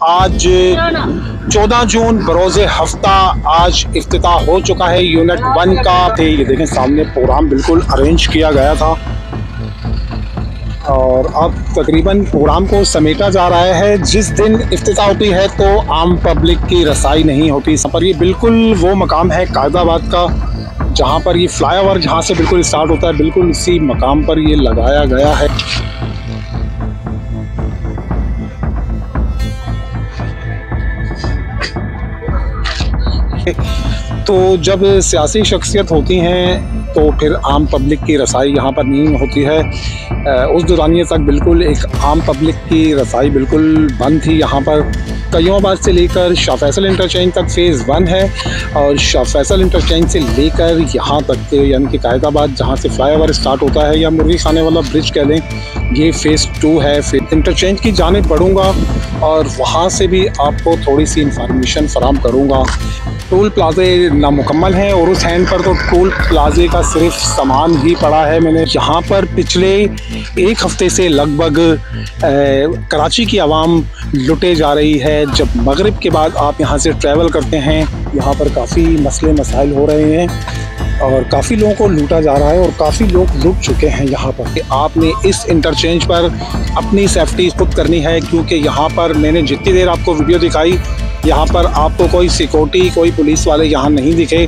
आज 14 जून बरोज़े हफ्ता आज इफ्तिताह हो चुका है यूनिट 1 का। ये देखें सामने प्रोग्राम बिल्कुल अरेंज किया गया था और अब तकरीबन प्रोग्राम को समेटा जा रहा है। जिस दिन इफ्तिताह होती है तो आम पब्लिक की रसाई नहीं होती। पर ये बिल्कुल वो मकाम है कायदाबाद का जहाँ पर ये फ्लाईओवर जहाँ से बिल्कुल स्टार्ट होता है, बिल्कुल इसी मकाम पर ये लगाया गया है। तो जब सियासी शख्सियत होती हैं तो फिर आम पब्लिक की रसाई यहाँ पर नहीं होती है। उस दौरानिए तक बिल्कुल एक आम पब्लिक की रसाई बिल्कुल बंद थी। यहाँ पर कयूमाबाद से लेकर शाह फैसल इंटरचेंज तक फ़ेज़ 1 है और शाह फैसल इंटरचेंज से लेकर यहाँ तक यानी कि कायदाबाद जहाँ से फ्लाईओवर स्टार्ट होता है या मुर्गी खाने वाला ब्रिज कह लें, ये फ़ेज़ 2 है। फिर इंटरचेंज की जानिब बढ़ूँगा और वहाँ से भी आपको थोड़ी सी इंफॉर्मेशन फराहम करूँगा। टोल प्लाजे नामुकम्मल हैं और उस हैंड पर तो टोल प्लाजे का सिर्फ सामान ही पड़ा है। मैंने यहाँ पर पिछले एक हफ्ते से लगभग कराची की आवाम लुटे जा रही है। जब मगरिब के बाद आप यहाँ से ट्रैवल करते हैं, यहाँ पर काफ़ी मसले मसाइल हो रहे हैं और काफ़ी लोगों को लूटा जा रहा है और काफ़ी लोग लुट चुके हैं। यहाँ पर आपने इस इंटरचेंज पर अपनी सेफ्टी खुद करनी है, क्योंकि यहाँ पर मैंने जितनी देर आपको वीडियो दिखाई, यहाँ पर आपको कोई सिक्योरिटी, कोई पुलिस वाले यहाँ नहीं दिखे।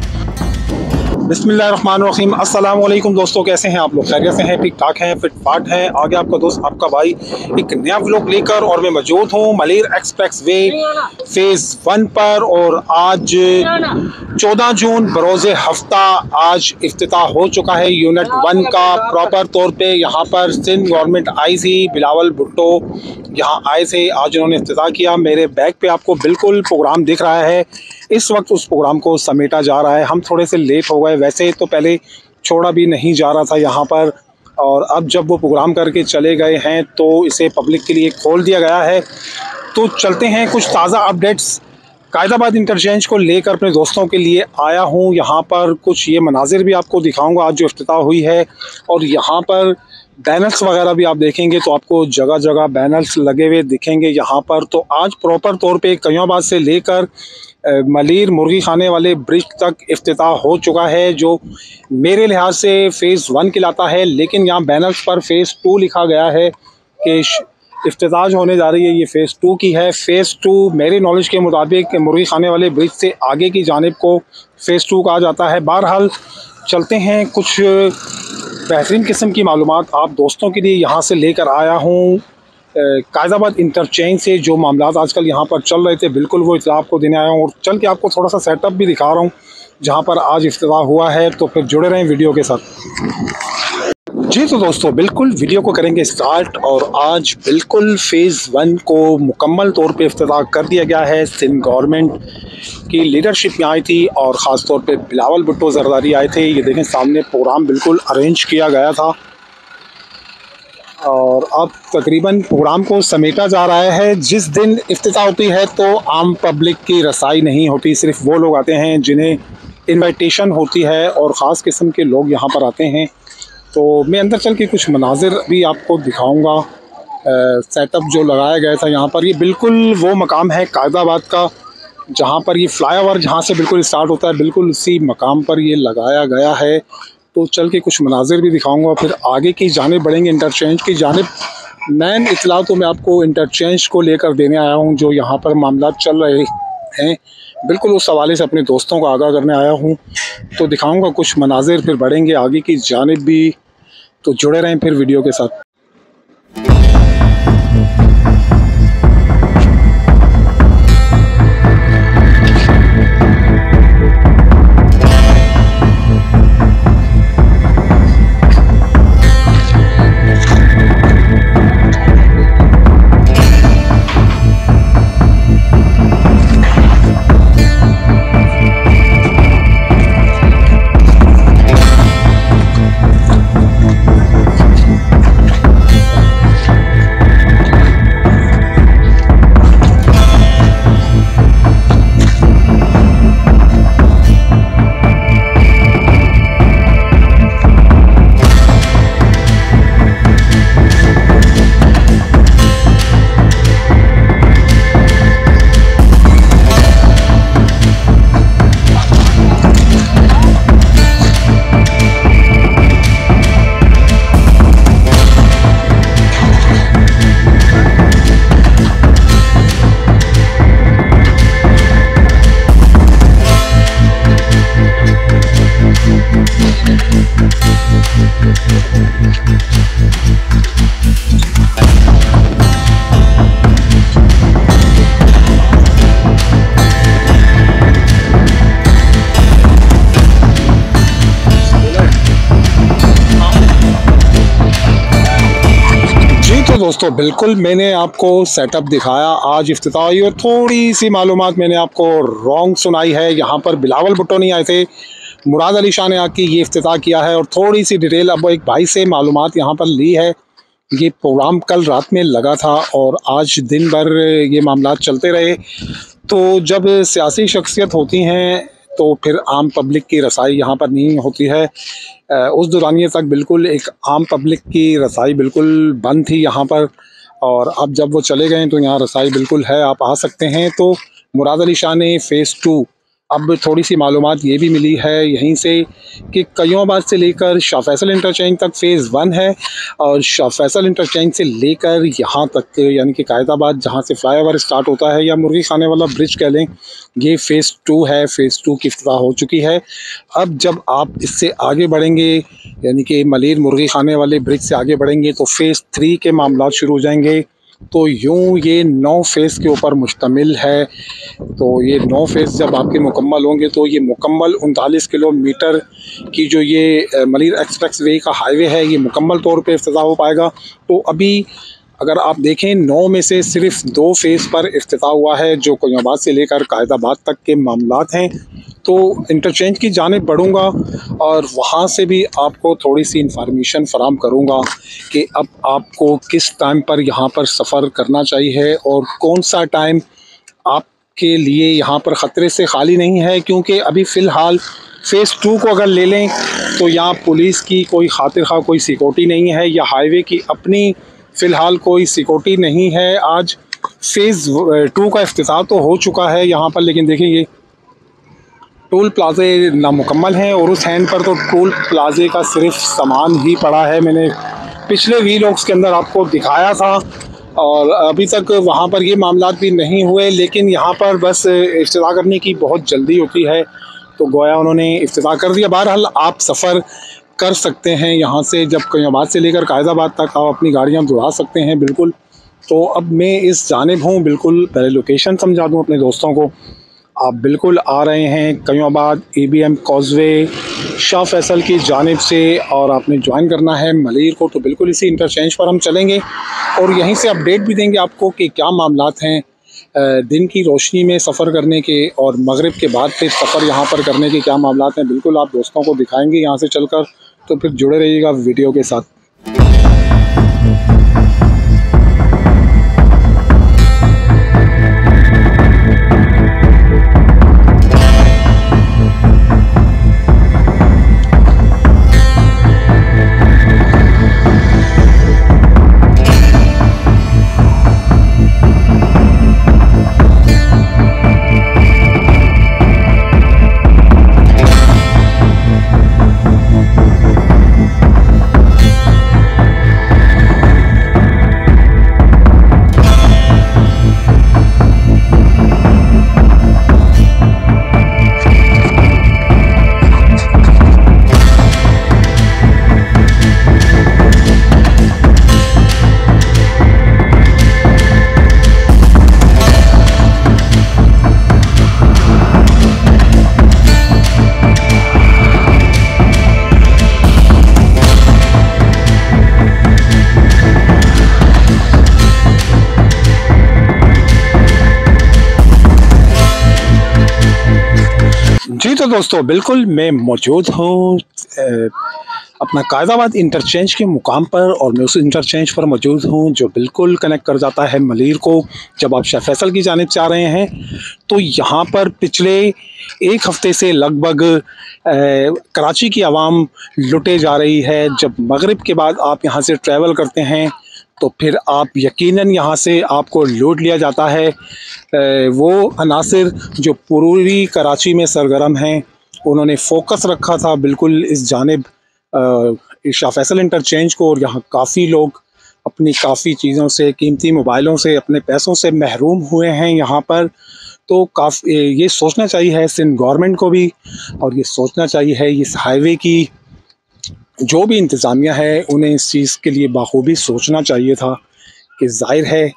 बिस्मिल्लाहिर्रहमानिर्रहीम। अस्सलाम वालेकुम दोस्तों, कैसे हैं आप लोग? खैरियत से हैं, ठीक ठाक हैं, फिट फाट हैं। आगे आपका दोस्त आपका भाई एक नया व्लॉग लेकर और मैं मौजूद हूँ मलिर एक्सप्रेस वे फ़ेज़ 1 पर। और आज 14 जून बरोज़े हफ्ता आज इफ्तिताह हो चुका है यूनिट 1 का। प्रॉपर तौर पे यहाँ पर सिंध गवर्नमेंट आई थी, बिलावल भुट्टो यहाँ आए थे, आज उन्होंने इफ्तिताह किया। मेरे बैक पे आपको बिल्कुल प्रोग्राम दिख रहा है। इस वक्त उस प्रोग्राम को समेटा जा रहा है। हम थोड़े से लेट हो गए, वैसे तो पहले छोड़ा भी नहीं जा रहा था यहाँ पर, और अब जब वो प्रोग्राम करके चले गए हैं तो इसे पब्लिक के लिए खोल दिया गया है। तो चलते हैं, कुछ ताज़ा अपडेट्स कायदाबाद इंटरचेंज को लेकर अपने दोस्तों के लिए आया हूँ। यहाँ पर कुछ ये मनाजिर भी आपको दिखाऊंगा आज जो इफ्तिताह हुई है, और यहाँ पर बैनर्स वगैरह भी आप देखेंगे तो आपको जगह जगह बैनर्स लगे हुए दिखेंगे यहाँ पर। तो आज प्रॉपर तौर पे कयूमाबाद से लेकर मलिर मुर्गी खाने वाले ब्रिज तक इफ्तिताह हो चुका है, जो मेरे लिहाज से फ़ेज़ 1 कहलाता है। लेकिन यहाँ बैनर्स पर फ़ेज़ 2 लिखा गया है कि इफ्तिताह होने जा रही है, ये फ़ेज़ 2 की है। फ़ेज़ 2 मेरे नॉलेज के मुताबिक मुर्गी खाने वाले ब्रिज से आगे की जानिब को फ़ेज़ 2 कहा जाता है। बहरहाल चलते हैं, कुछ बेहतरीन किस्म की मालूमात आप दोस्तों के लिए यहाँ से लेकर आया हूँ। कायदाबाद इंटरचेंज से जो मामलात आजकल यहाँ पर चल रहे थे, बिल्कुल वो इत्तला आपको देने आया हूँ और चल के आपको थोड़ा सा सेटअप भी दिखा रहा हूँ जहाँ पर आज इफ्तिताह हुआ है। तो फिर जुड़े रहें वीडियो के साथ। जी तो दोस्तों, बिल्कुल वीडियो को करेंगे स्टार्ट। और आज बिल्कुल फ़ेज़ 1 को मुकम्मल तौर पे इफ्तिताह कर दिया गया है। सिंध गवर्नमेंट की लीडरशिप यहाँ आई थी और ख़ास तौर पे बिलावल भुट्टो ज़रदारी आए थे। ये देखें सामने प्रोग्राम बिल्कुल अरेंज किया गया था और अब तकरीबन प्रोग्राम को समेटा जा रहा है। जिस दिन इफ्तिताह होती है तो आम पब्लिक की रसाई नहीं होती, सिर्फ वो लोग आते हैं जिन्हें इनविटेशन होती है और ख़ास किस्म के लोग यहाँ पर आते हैं। तो मैं अंदर चल के कुछ मनाजिर भी आपको दिखाऊंगा। सेटअप जो लगाया गया था यहाँ पर, ये बिल्कुल वो मकाम है कायदाबाद का जहाँ पर ये फ्लाईओवर जहाँ से बिल्कुल स्टार्ट होता है, बिल्कुल इसी मकाम पर ये लगाया गया है। तो चल के कुछ मनाजिर भी दिखाऊंगा, फिर आगे की जानिब बढ़ेंगे, इंटरचेंज की जानिब। मैन इत्तला तो मैं आपको इंटरचेंज को लेकर देने आया हूँ, जो यहाँ पर मामला चल रहे हैं, बिल्कुल उस हवाले से अपने दोस्तों को आगाह करने आया हूँ। तो दिखाऊंगा कुछ मनाजिर, फिर बढ़ेंगे आगे की जानिब भी। तो जुड़े रहें फिर वीडियो के साथ। तो दोस्तों बिल्कुल मैंने आपको सेटअप दिखाया आज इफ्तिताह हुई और थोड़ी सी मालूमात मैंने आपको रॉन्ग सुनाई है। यहाँ पर बिलावल भुट्टो नहीं आए थे, मुराद अली शाह ने आके ये इफ्तिताह किया है और थोड़ी सी डिटेल अब एक भाई से मालूमात यहाँ पर ली है। ये प्रोग्राम कल रात में लगा था और आज दिन भर ये मामला चलते रहे। तो जब सियासी शख्सियत होती हैं तो फिर आम पब्लिक की रसाई यहाँ पर नहीं होती है। उस दौरानिए तक बिल्कुल एक आम पब्लिक की रसाई बिल्कुल बंद थी यहाँ पर, और अब जब वो चले गए तो यहाँ रसाई बिल्कुल है, आप आ सकते हैं। तो मुराद अली शाह ने फ़ेज़ 2, अब थोड़ी सी मालूमात ये भी मिली है यहीं से कि कयूमाबाद से लेकर शाह फैसल इंटरचेंज तक फ़ेज़ 1 है और शाह फैसल इंटरचेंज से लेकर यहाँ तक यानी कि कायदाबाद जहाँ से फ्लाईओवर स्टार्ट होता है या मुर्गी खाने वाला ब्रिज कह लें, ये फ़ेज़ 2 है। फ़ेज़ 2 की इफ्तिताह हो चुकी है। अब जब आप इससे आगे बढ़ेंगे यानी कि मलिर मुर्गी खाने वाले ब्रिज से आगे बढ़ेंगे तो फ़ेज़ 3 के मामला शुरू हो जाएंगे। तो यूँ ये 9 फ़ेज़ के ऊपर मुश्तमिल है। तो ये 9 फ़ेज़ जब आपके मुकम्मल होंगे तो ये मुकम्मल 39 किलोमीटर की जो ये मलिर एक्सप्रेस वे का हाईवे है ये मुकम्मल तौर पे इफ्तिताह हो पाएगा। तो अभी अगर आप देखें 9 में से सिर्फ 2 फ़ेज़ पर इफ्तिताह हुआ है जो कयूमाबाद से लेकर कायदाबाद तक के मामलात हैं। तो इंटरचेंज की जानिब बढ़ूँगा और वहाँ से भी आपको थोड़ी सी इंफॉर्मेशन फ़राहम करूँगा कि अब आपको किस टाइम पर यहाँ पर सफ़र करना चाहिए और कौन सा टाइम आपके लिए यहाँ पर ख़तरे से खाली नहीं है। क्योंकि अभी फ़िलहाल फ़ेज़ 2 को अगर ले लें तो यहाँ पुलिस की कोई खातिर खा कोई सिक्योरिटी नहीं है या हाईवे की अपनी फ़िलहाल कोई सिक्योरिटी नहीं है। आज फ़ेज़ 2 का इफ्तिताह तो हो चुका है यहाँ पर, लेकिन देखिए ये टोल प्लाजे नामुकम्मल हैं और उस हैंड पर तो टोल प्लाजे का सिर्फ सामान ही पड़ा है। मैंने पिछले वीलॉग्स के अंदर आपको दिखाया था और अभी तक वहाँ पर ये मामलात भी नहीं हुए, लेकिन यहाँ पर बस इफ्तिताह करने की बहुत जल्दी होती है तो गोया उन्होंने इफ्तिताह कर दिया। बहरहाल आप सफ़र कर सकते हैं यहाँ से, जब कयूमाबाद से लेकर कायदाबाद तक आप अपनी गाड़ियाँ दौड़ा सकते हैं बिल्कुल। तो अब मैं इस जानिब हूँ, बिल्कुल पहले लोकेशन समझा दूँ अपने दोस्तों को। आप बिल्कुल आ रहे हैं कयूमाबाद ABM कॉजवे शाह फैसल की जानिब से और आपने ज्वाइन करना है मलिर को। तो बिल्कुल इसी इंटरचेंज पर हम चलेंगे और यहीं से अपडेट भी देंगे आपको कि क्या मामलात हैं दिन की रोशनी में सफ़र करने के और मगरिब के बाद फिर सफ़र यहाँ पर करने के क्या मामलात हैं। बिल्कुल आप दोस्तों को दिखाएंगे यहाँ से चलकर, तो फिर जुड़े रहिएगा वीडियो के साथ। जी तो दोस्तों बिल्कुल मैं मौजूद हूँ अपना कायदाबाद इंटरचेंज के मुकाम पर और मैं उस इंटरचेंज पर मौजूद हूँ जो बिल्कुल कनेक्ट कर जाता है मलिर को। जब आप शाह फैसल की जानिब से आ रहे हैं तो यहाँ पर पिछले एक हफ़्ते से लगभग कराची की आवाम लुटे जा रही है। जब मगरिब के बाद आप यहाँ से ट्रैवल करते हैं तो फिर आप यकीनन यहाँ से आपको लूट लिया जाता है। वो अनासिर जो पूरी कराची में सरगर्म हैं उन्होंने फोकस रखा था बिल्कुल इस जानिब शाह फैसल इंटरचेंज को, और यहाँ काफ़ी लोग अपनी काफ़ी चीज़ों से, कीमती मोबाइलों से, अपने पैसों से महरूम हुए हैं यहाँ पर। तो काफ़ी ये सोचना चाहिए है सिंध गवर्नमेंट को भी, और ये सोचना चाहिए है इस हाईवे की जो भी इंतज़ामिया है उन्हें इस चीज़ के लिए बाखूबी सोचना चाहिए था कि जाहिर है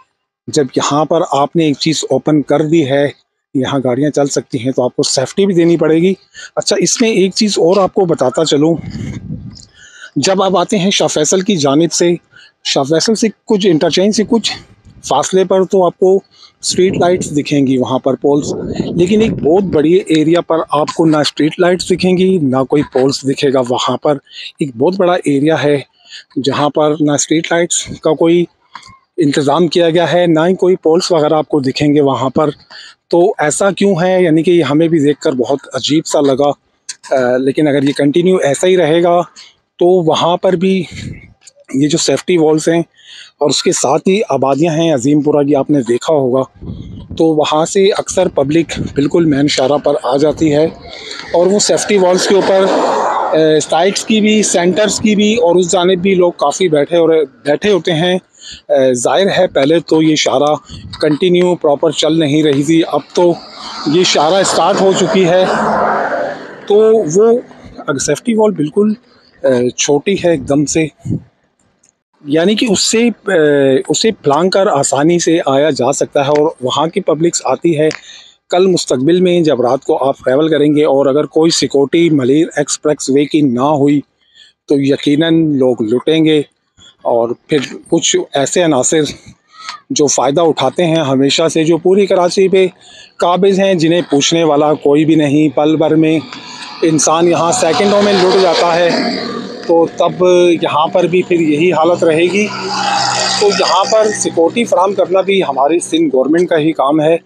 जब यहाँ पर आपने एक चीज़ ओपन कर दी है, यहाँ गाड़ियाँ चल सकती हैं, तो आपको सेफ्टी भी देनी पड़ेगी। अच्छा, इसमें एक चीज़ और आपको बताता चलूँ, जब आप आते हैं शाह फैसल की जानिब से शाह फैसल से कुछ इंटरचेंज से कुछ फासले पर तो आपको स्ट्रीट लाइट्स दिखेंगी वहाँ पर पोल्स, लेकिन एक बहुत बड़ी एरिया पर आपको ना स्ट्रीट लाइट्स दिखेंगी ना कोई पोल्स दिखेगा। वहाँ पर एक बहुत बड़ा एरिया है जहाँ पर ना स्ट्रीट लाइट्स का कोई इंतज़ाम किया गया है, ना ही कोई पोल्स वगैरह आपको दिखेंगे वहाँ पर। तो ऐसा क्यों है, यानी कि हमें भी देखकर बहुत अजीब सा लगा। लेकिन अगर ये कंटिन्यू ऐसा ही रहेगा तो वहाँ पर भी ये जो सेफ्टी वॉल्स हैं और उसके साथ ही आबादियाँ हैं अजीमपुरा की, आपने देखा होगा, तो वहाँ से अक्सर पब्लिक बिल्कुल मेन शाहराह पर आ जाती है और वो सेफ्टी वॉल्स के ऊपर साइड्स की भी, सेंटर्स की भी, और उस जानिब भी लोग काफ़ी बैठे होते हैं। ज़ाहिर है पहले तो ये शाहराह कंटिन्यू प्रॉपर चल नहीं रही थी, अब तो ये शाहराह स्टार्ट हो चुकी है। तो वो सेफ्टी वॉल बिल्कुल छोटी है एकदम से, यानी कि उसे प्लान कर आसानी से आया जा सकता है और वहाँ की पब्लिक्स आती है। कल मुस्तकबिल में जब रात को आप ट्रैवल करेंगे और अगर कोई सिक्योरिटी मलीर एक्सप्रेस वे की ना हुई तो यकीनन लोग लुटेंगे और फिर कुछ ऐसे अनासिर जो फ़ायदा उठाते हैं हमेशा से, जो पूरी कराची पे काबिज़ हैं, जिन्हें पूछने वाला कोई भी नहीं। पल भर में इंसान यहाँ सेकंडों में लुट जाता है, तो तब यहाँ पर भी फिर यही हालत रहेगी। तो यहाँ पर सिक्योरिटी फराम करना भी हमारी सिंध गवर्नमेंट का ही काम है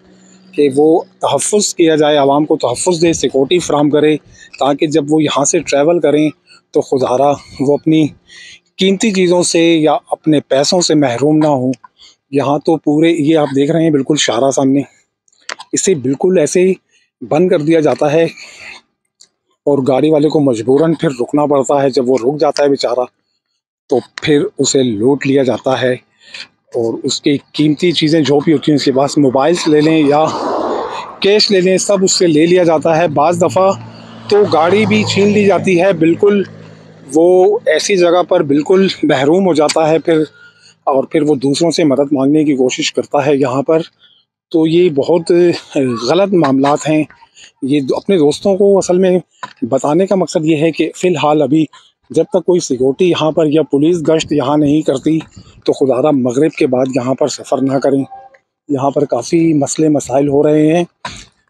कि वो तहफ़्फ़ुज़ किया जाए, आवाम को तहफ़्फ़ुज़ दे, सिक्योरिटी फराम करे, ताकि जब वो यहाँ से ट्रैवल करें तो खुदारा वो अपनी कीमती चीज़ों से या अपने पैसों से महरूम ना हो। यहाँ तो पूरे ये आप देख रहे हैं बिल्कुल शाहराह सामने, इसे बिल्कुल ऐसे ही बंद कर दिया जाता है और गाड़ी वाले को मजबूरन फिर रुकना पड़ता है। जब वो रुक जाता है बेचारा तो फिर उसे लूट लिया जाता है और उसकी कीमती चीज़ें जो भी होती हैं, उसके पास मोबाइल्स ले लें या कैश ले लें, सब उससे ले लिया जाता है। बाज़ दफ़ा तो गाड़ी भी छीन ली जाती है, बिल्कुल वो ऐसी जगह पर बिल्कुल महरूम हो जाता है फिर वो दूसरों से मदद मांगने की कोशिश करता है यहाँ पर। तो ये बहुत गलत मामलात हैं। ये अपने दोस्तों को असल में बताने का मकसद ये है कि फ़िलहाल अभी जब तक कोई सिक्योरिटी यहाँ पर या पुलिस गश्त यहाँ नहीं करती तो खुदारा मगरिब के बाद यहाँ पर सफ़र ना करें। यहाँ पर काफ़ी मसले मसाइल हो रहे हैं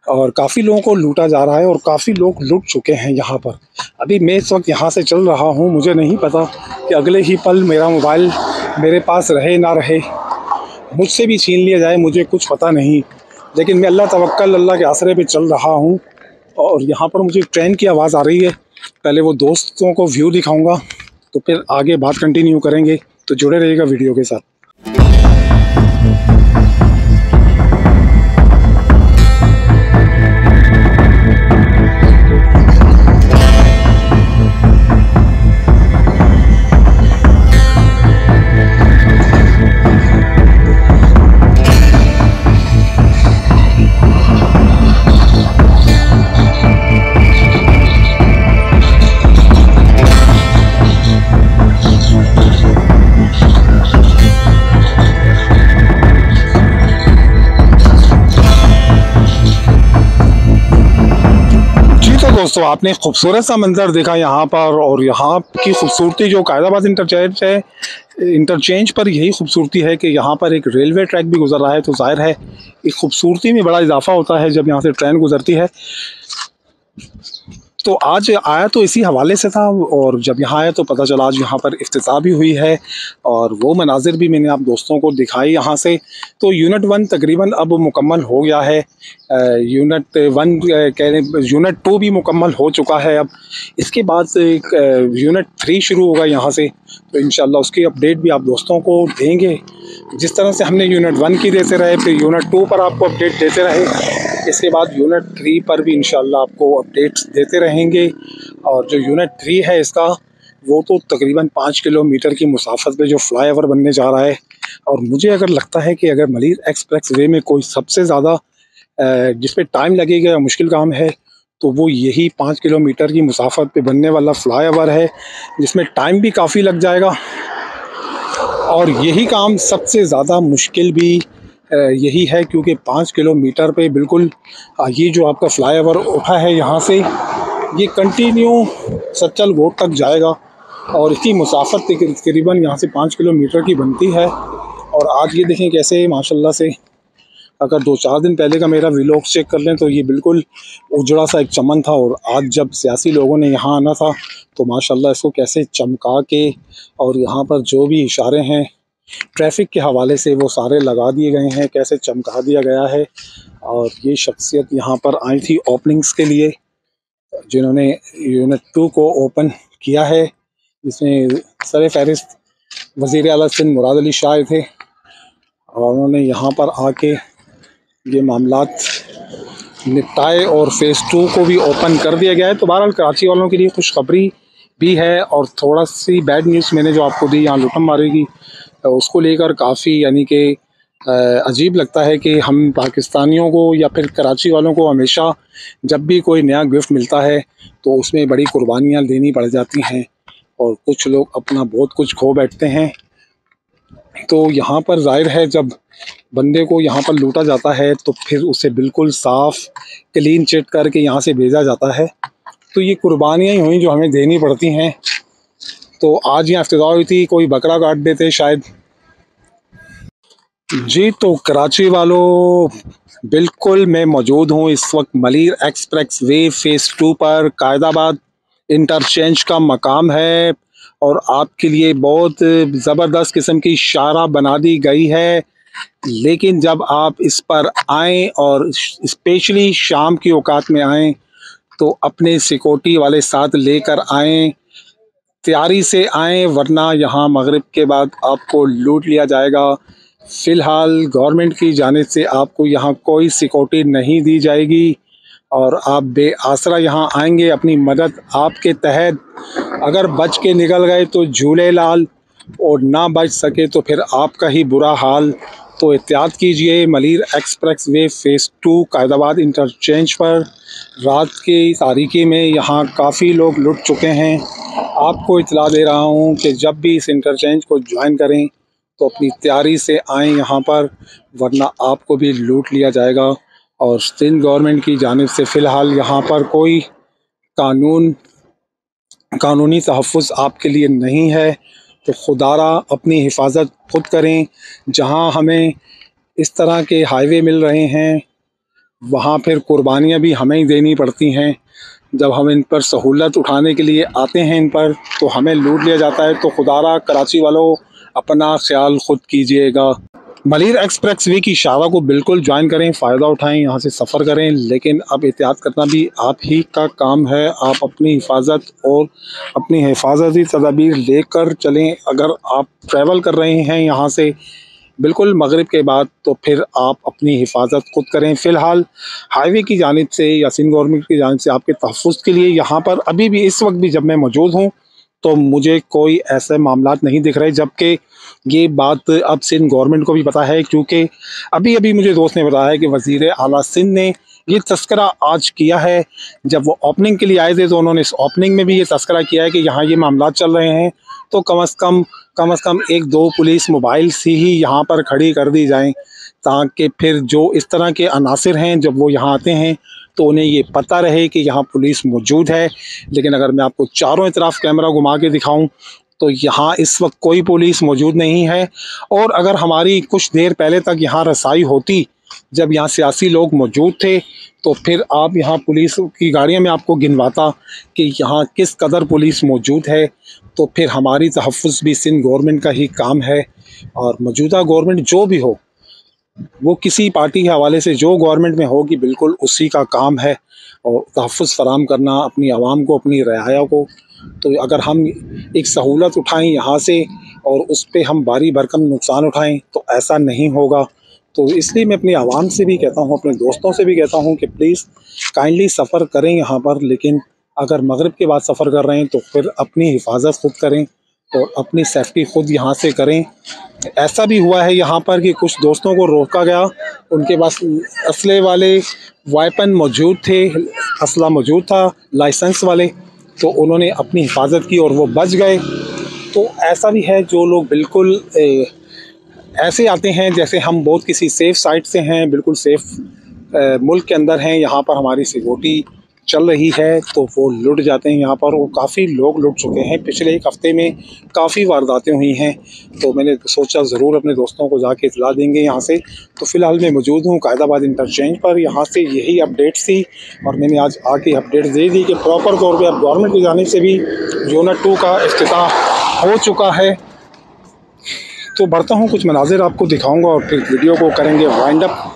और काफ़ी लोगों को लूटा जा रहा है और काफ़ी लोग लुट चुके हैं यहाँ पर। अभी मैं इस वक्त यहाँ से चल रहा हूँ, मुझे नहीं पता कि अगले ही पल मेरा मोबाइल मेरे पास रहे ना रहे, मुझसे भी छीन लिया जाए, मुझे कुछ पता नहीं। लेकिन मैं अल्लाह के आसरे पे चल रहा हूँ और यहाँ पर मुझे ट्रेन की आवाज़ आ रही है। पहले वो दोस्तों को व्यू दिखाऊंगा तो फिर आगे बात कंटिन्यू करेंगे, तो जुड़े रहिएगा वीडियो के साथ। दोस्तों आपने खूबसूरत सा मंजर देखा यहाँ पर, और यहाँ की खूबसूरती जो कायदाबाद इंटरचेंज पर यही खूबसूरती है कि यहाँ पर एक रेलवे ट्रैक भी गुजर रहा है। तो जाहिर है इस खूबसूरती में बड़ा इजाफा होता है जब यहाँ से ट्रेन गुजरती है। तो आज आया तो इसी हवाले से था और जब यहाँ आया तो पता चला आज यहाँ पर इफ्तिताह भी हुई है और वो मनाजिर भी मैंने आप दोस्तों को दिखाई यहाँ से। तो यूनिट 1 तकरीबन अब मुकम्मल हो गया है, यूनिट 2 भी मुकम्मल हो चुका है। अब इसके बाद यूनिट 3 शुरू होगा यहाँ से, तो इंशाल्लाह उसकी अपडेट भी आप दोस्तों को देंगे। जिस तरह से हमने यूनिट 1 की देते रहे, फिर यूनिट 2 पर आपको अपडेट देते रहे, इसके बाद यूनिट 3 पर भी इंशाल्लाह आपको अपडेट्स देते रहेंगे। और जो यूनिट 3 है इसका, वो तो तकरीबन 5 किलोमीटर की मुसाफत पे जो फ्लाईओवर बनने जा रहा है। और मुझे अगर लगता है कि अगर मलीर एक्सप्रेस वे में कोई सबसे ज़्यादा जिस पे टाइम लगेगा या मुश्किल काम है तो वो यही 5 किलोमीटर की मुसाफत पे बनने वाला फ्लाईओवर है, जिसमें टाइम भी काफ़ी लग जाएगा। और यही काम सबसे ज़्यादा मुश्किल भी यही है, क्योंकि 5 किलोमीटर पे बिल्कुल ये जो आपका फ्लाईओवर उठा है यहाँ से, ये कंटिन्यू सच्चल गोट तक जाएगा और इसकी मुसाफत तकरीबन यहाँ से 5 किलोमीटर की बनती है। और आज ये देखें कैसे माशाल्लाह से, अगर 2-4 दिन पहले का मेरा व्लॉग चेक कर लें तो ये बिल्कुल उजड़ा सा एक चमन था, और आज जब सियासी लोगों ने यहाँ आना था तो माशाल्लाह इसको कैसे चमका के, और यहाँ पर जो भी इशारे हैं ट्रैफिक के हवाले से वो सारे लगा दिए गए हैं, कैसे चमका दिया गया है। और ये शख्सियत यहाँ पर आई थी ओपनिंग्स के लिए, जिन्होंने यूनिट 2 को ओपन किया है, जिसमें सर फहरिस्त वज़ीर आला सिंध मुराद अली शाह आए थे, और उन्होंने यहाँ पर आके ये मामलात निपटाए और फ़ेज़ 2 को भी ओपन कर दिया गया है। तो बहरहाल कराची वालों के लिए खुशखबरी भी है, और थोड़ा सी बैड न्यूज़ मैंने जो आपको दी यहाँ लुटम मारेगी, उसको लेकर काफ़ी यानी कि अजीब लगता है कि हम पाकिस्तानियों को या फिर कराची वालों को हमेशा जब भी कोई नया गिफ्ट मिलता है तो उसमें बड़ी कुर्बानियाँ देनी पड़ जाती हैं, और कुछ लोग अपना बहुत कुछ खो बैठते हैं। तो यहाँ पर जाहिर है जब बंदे को यहाँ पर लूटा जाता है तो फिर उसे बिल्कुल साफ़ क्लीन चिट करके यहाँ से भेजा जाता है। तो ये कुर्बानियाँ ही हुई जो हमें देनी पड़ती हैं। तो आज यहाँ इफ्तिताह हुई थी, कोई बकरा काट देते शायद। जी तो कराची वालों, बिल्कुल मैं मौजूद हूँ इस वक्त मलीर एक्सप्रेस वे फ़ेज़ 2 पर। कायदाबाद इंटरचेंज का मकाम है, और आपके लिए बहुत ज़बरदस्त किस्म की शाहराह बना दी गई है। लेकिन जब आप इस पर आएँ और स्पेशली शाम की औकात में आएँ तो अपने सिक्योरिटी वाले साथ लेकर आएँ, तैयारी से आएँ, वरना यहाँ मगरिब के बाद आपको लूट लिया जाएगा। फ़िलहाल गवर्नमेंट की जानिब से आपको यहाँ कोई सिक्योरिटी नहीं दी जाएगी, और आप बेआसरा यहाँ आएंगे अपनी मदद आपके तहत। अगर बच के निकल गए तो झूले लाल, और ना बच सके तो फिर आपका ही बुरा हाल। तो एहतियात कीजिए। Malir express way phase 2 Qaidabad interchange पर रात की तारीकी में यहाँ काफ़ी लोग लुट चुके हैं। आपको इतला दे रहा हूँ कि जब भी इस इंटरचेंज को ज्वाइन करें तो अपनी तैयारी से आएँ यहाँ पर, वरना आपको भी लूट लिया जाएगा। और सिंध गवर्नमेंट की जानिब से फ़िलहाल यहाँ पर कोई कानूनी तहफ़्फ़ुज़ आपके लिए नहीं है। तो खुदारा अपनी हिफाजत खुद करें। जहाँ हमें इस तरह के हाईवे मिल रहे हैं वहाँ फिर कुर्बानियाँ भी हमें ही देनी पड़ती हैं। जब हम इन पर सहूलत उठाने के लिए आते हैं इन पर, तो हमें लूट लिया जाता है। तो खुदारा कराची वालों अपना ख्याल खुद कीजिएगा। मलीर एक्सप्रेस वे की शाहराह को बिल्कुल ज्वाइन करें, फ़ायदा उठाएं, यहाँ से सफ़र करें। लेकिन अब एहतियात करना भी आप ही का काम है। आप अपनी हिफाजत और अपनी हिफाजती तदाबीर लेकर चलें। अगर आप ट्रैवल कर रहे हैं यहाँ से बिल्कुल मगरिब के बाद, तो फिर आप अपनी हिफाजत खुद करें। फ़िलहाल हाईवे की जानिब से या सिंध गवर्नमेंट की जानिब से आपके तहफ़्फ़ुज़ के लिए यहाँ पर अभी भी इस वक्त भी जब मैं मौजूद हूँ तो मुझे कोई ऐसे मामलात नहीं दिख रहे। जबकि ये बात अब सिंध गवर्नमेंट को भी पता है, क्योंकि अभी अभी मुझे दोस्त ने बताया कि वज़ीर आला सिंध ने ये तस्करा आज किया है। जब वो ओपनिंग के लिए आए थे तो उन्होंने इस ओपनिंग में भी ये तस्करा किया है कि यहाँ ये मामलात चल रहे हैं, तो कम अज़ कम 1-2 पुलिस मोबाइल से ही यहाँ पर खड़ी कर दी जाएं, ताकि फिर जो इस तरह के अनासिर हैं जब वो यहाँ आते हैं तो उन्हें ये पता रहे कि यहाँ पुलिस मौजूद है। लेकिन अगर मैं आपको चारों तरफ कैमरा घुमा के दिखाऊं तो यहाँ इस वक्त कोई पुलिस मौजूद नहीं है। और अगर हमारी कुछ देर पहले तक यहाँ रसाई होती, जब यहाँ सियासी लोग मौजूद थे, तो फिर आप यहाँ पुलिस की गाड़ियों में आपको गिनवाता कि यहाँ किस कदर पुलिस मौजूद है। तो फिर हमारी तहफ़्फ़ुज़ भी सिंध गवर्नमेंट का ही काम है। और मौजूदा गवर्नमेंट जो भी हो, वो किसी पार्टी के हवाले से जो गवर्नमेंट में होगी बिल्कुल उसी का काम है, और तहफ़्फ़ुज़ फ़राहम करना अपनी आवाम को, अपनी रआया को। तो अगर हम एक सहूलत उठाएं यहाँ से और उस पर हम भारी भरकम नुकसान उठाएं तो ऐसा नहीं होगा। तो इसलिए मैं अपनी आवाम से भी कहता हूँ, अपने दोस्तों से भी कहता हूँ कि प्लीज़ काइंडली सफ़र करें यहाँ पर। लेकिन अगर मगरिब के बाद सफ़र कर रहे हैं तो फिर अपनी हिफाजत खुद करें और अपनी सेफ्टी खुद यहाँ से करें। ऐसा भी हुआ है यहाँ पर कि कुछ दोस्तों को रोका गया, उनके पास असले वाले वेपन मौजूद थे, असला मौजूद था लाइसेंस वाले, तो उन्होंने अपनी हिफाजत की और वो बच गए। तो ऐसा भी है, जो लोग बिल्कुल ऐसे आते हैं जैसे हम बहुत किसी सेफ़ साइट से हैं, बिल्कुल सेफ़ मुल्क के अंदर हैं, यहाँ पर हमारी सिक्योरिटी चल रही है तो वो लुट जाते हैं यहाँ पर, और काफ़ी लोग लुट चुके हैं। पिछले एक हफ़्ते में काफ़ी वारदातें हुई हैं, तो मैंने सोचा ज़रूर अपने दोस्तों को जाके इतला देंगे यहाँ से। तो फ़िलहाल मैं मौजूद हूँ कायदाबाद इंटरचेंज पर, यहाँ से यही अपडेट्स थी और मैंने आज आके अपडेट्स दे दी कि प्रॉपर तौर पर अब गवर्नमेंट की जानिब से भी यूनिट 2 का इफ्तिताह हो चुका है। तो बढ़ता हूँ, कुछ मनाजिर आपको दिखाऊँगा और फिर वीडियो को करेंगे वाइंड अप।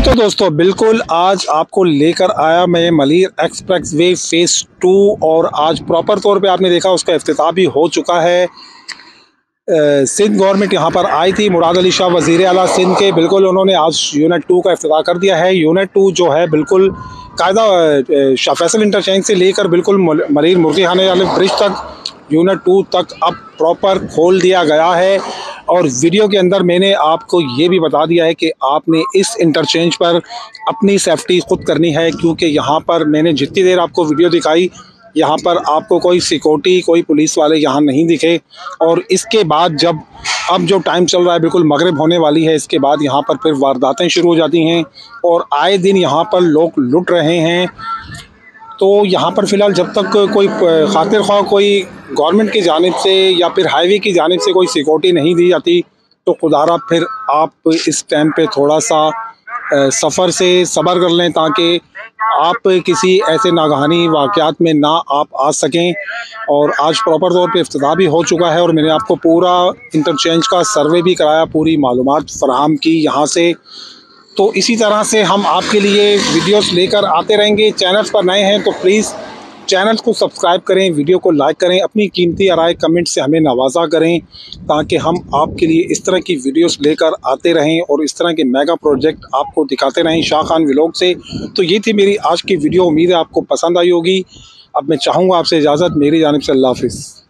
तो दोस्तों बिल्कुल आज आपको लेकर आया मैं मलीर एक्सप्रेस वे फेज़ 2, और आज प्रॉपर तौर पे आपने देखा उसका इफ्तिताह भी हो चुका है। सिंध गवर्नमेंट यहाँ पर आई थी, मुराद अली शाह वज़ीर आला सिंध के, बिल्कुल उन्होंने आज यूनिट 2 का इफ्तिताह कर दिया है। यूनिट 2 जो है बिल्कुल कायदा शाह फैसल इंटरचेंज से लेकर बिल्कुल मलीर मुर्गी खाने वाले ब्रिज तक यूनिट 2 तक अब प्रॉपर खोल दिया गया है। और वीडियो के अंदर मैंने आपको ये भी बता दिया है कि आपने इस इंटरचेंज पर अपनी सेफ्टी खुद करनी है, क्योंकि यहाँ पर मैंने जितनी देर आपको वीडियो दिखाई यहाँ पर आपको कोई सिक्योरिटी, कोई पुलिस वाले यहाँ नहीं दिखे। और इसके बाद जब अब जो टाइम चल रहा है बिल्कुल मगरिब होने वाली है, इसके बाद यहाँ पर फिर वारदातें शुरू हो जाती हैं और आए दिन यहाँ पर लोग लुट रहे हैं। तो यहाँ पर फ़िलहाल जब तक कोई खातिर ख्वाह कोई गवर्नमेंट की जानिब से या फिर हाईवे की जानिब से कोई सिक्योरिटी नहीं दी जाती, तो खुदारा फिर आप इस टाइम पे थोड़ा सा सफ़र से सब्र कर लें, ताकि आप किसी ऐसे नागहानी वाक़यात में ना आप आ सकें। और आज प्रॉपर तौर पे इफ्तिताह भी हो चुका है और मैंने आपको पूरा इंटरचेंज का सर्वे भी कराया, पूरी मालूमात फराहम की यहाँ से। तो इसी तरह से हम आपके लिए वीडियोस लेकर आते रहेंगे। चैनल पर नए हैं तो प्लीज़ चैनल को सब्सक्राइब करें, वीडियो को लाइक करें, अपनी कीमती राय कमेंट से हमें नवाजा करें, ताकि हम आपके लिए इस तरह की वीडियोस लेकर आते रहें और इस तरह के मेगा प्रोजेक्ट आपको दिखाते रहें शाह खान व्लॉग से। तो ये थी मेरी आज की वीडियो, उम्मीद है आपको पसंद आई होगी। अब मैं चाहूँगा आपसे इजाज़त, मेरी जानिब से अल्लाह हाफ़िज़।